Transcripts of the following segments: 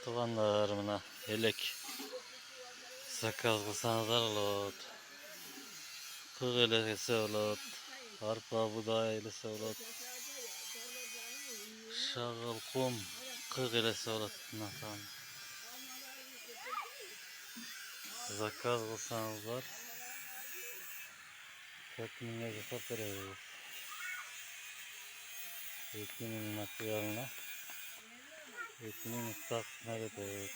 Tuğanlarımına elek sakal kısanlar olut. Kıg elekesi olut. Arpa buğday elesi olut. Şağıl kum kıg elesi olut. Natan. Zakaz kısanlar. Tekniğe yapıp veririz. Tekniğin materyalına. Tekniğin ıslak nerede?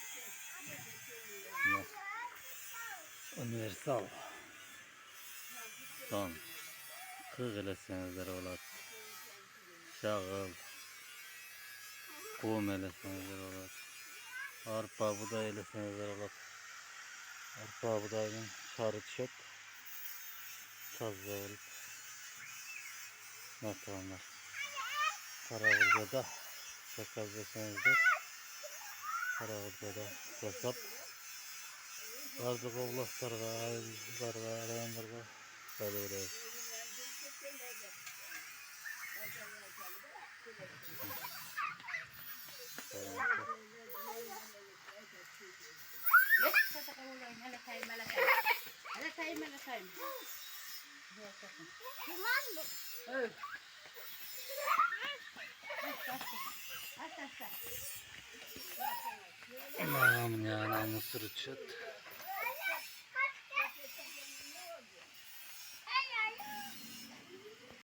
Universal. Son. Kıg elesenizler olat. Şağıl. Kum elesenizler olat. Arpa buğday elesenizler olat. Arpa buğdayın sarı çöp. Tazı olup. Natanlar. Karabulgada. Sakaz elesenizler. Karabulgada. Kasap. Vardık oğlaklarga, ayızlarga, arayanlarga. Böyle öyle. Allah'ım ya, mısır çıt.